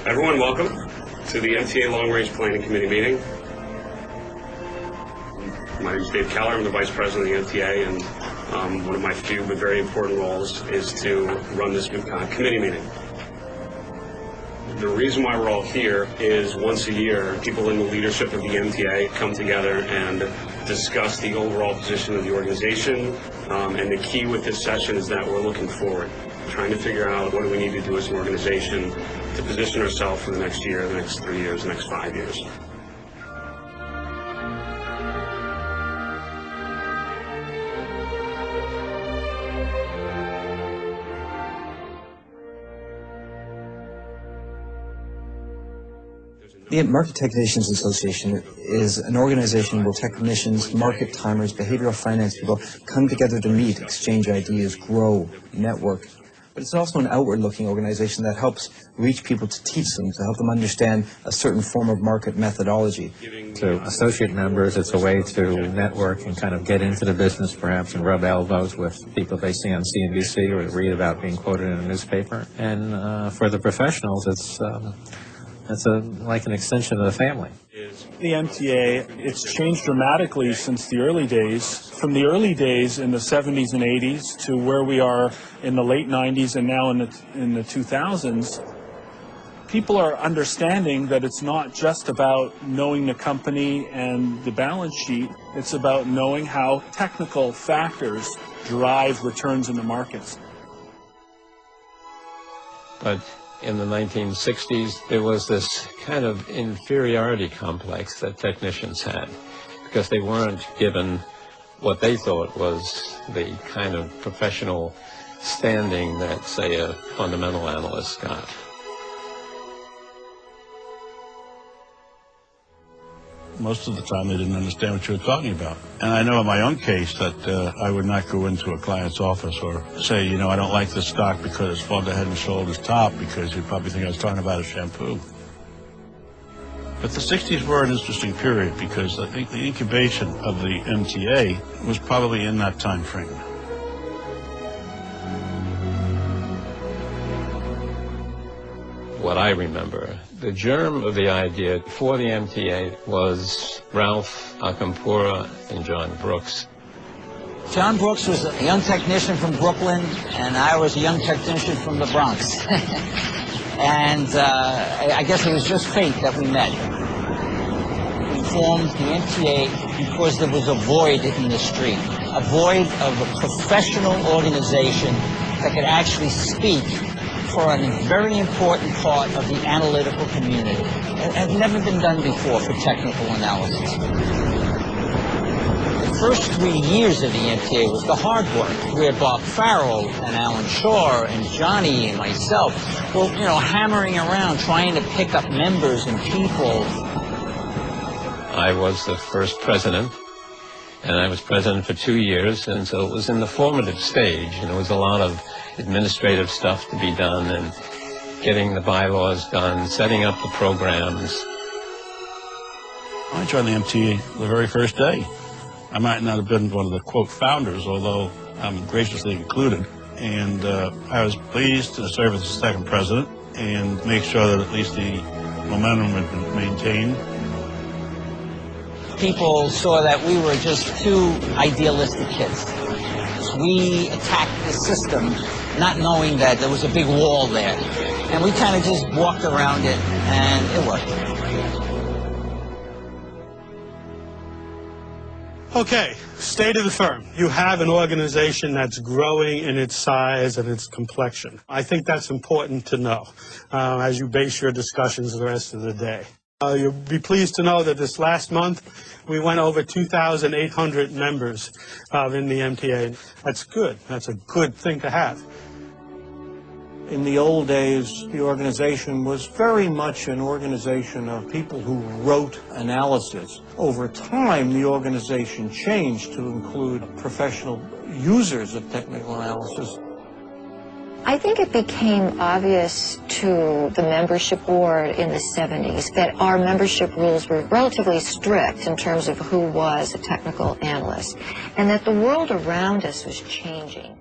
Everyone, welcome to the MTA Long Range Planning Committee meeting. My name is Dave Keller. I'm the Vice President of the MTA, and one of my few but very important roles is to run this committee meeting. The reason why we're all here is once a year, people in the leadership of the MTA come together and discuss the overall position of the organization. And the key with this session is that we're looking forward, trying to figure out what do we need to do as an organization to position ourselves for the next year, the next 3 years, the next 5 years. The Market Technicians Association is an organization where technicians, market timers, behavioral finance people come together to meet, exchange ideas, grow, network. But it's also an outward-looking organization that helps reach people to teach them, to help them understand a certain form of market methodology. To associate members, it's a way to network and kind of get into the business perhaps and rub elbows with people they see on CNBC or read about being quoted in a newspaper. And for the professionals, it's like an extension of the family. The MTA, it's changed dramatically since the early days. From the early days in the 70s and 80s to where we are in the late 90s and now in the 2000s, people are understanding that it's not just about knowing the company and the balance sheet. It's about knowing how technical factors drive returns in the markets. But in the 1960s, there was this kind of inferiority complex that technicians had because they weren't given what they thought was the kind of professional standing that, say, a fundamental analyst got. Most of the time they didn't understand what you were talking about. And I know in my own case that I would not go into a client's office or say, you know, I don't like this stock because it's above the head and shoulders top, because you'd probably think I was talking about a shampoo. But the 60s were an interesting period because I think the incubation of the MTA was probably in that time frame. What I remember, the germ of the idea for the MTA was Ralph Acampura and John Brooks. John Brooks was a young technician from Brooklyn, and I was a young technician from the Bronx. And I guess it was just fate that we met. We formed the MTA because there was a void in the street, a void of a professional organization that could actually speak for a very important part of the analytical community. It had never been done before for technical analysis. The first 3 years of the MTA was the hard work, where Bob Farrell and Alan Shaw and Johnny and myself were, hammering around trying to pick up members and people. I was the first president, and I was president for 2 years, and so it was in the formative stage, and there was a lot of administrative stuff to be done and getting the bylaws done, setting up the programs. I joined the MTA the very first day. I might not have been one of the, quote, founders, although I'm graciously included. And I was pleased to serve as the second president and make sure that at least the momentum had been maintained. People saw that we were just two idealistic kids. We attacked the system, not knowing that there was a big wall there. And we kind of just walked around it, and it worked. Okay, state of the firm. You have an organization that's growing in its size and its complexion. I think that's important to know as you base your discussions the rest of the day. You'll be pleased to know that this last month we went over 2,800 members in the MTA. That's good. That's a good thing to have. In the old days, the organization was very much an organization of people who wrote analysis. Over time, the organization changed to include professional users of technical analysis. I think it became obvious to the membership board in the 70s that our membership rules were relatively strict in terms of who was a technical analyst, and that the world around us was changing.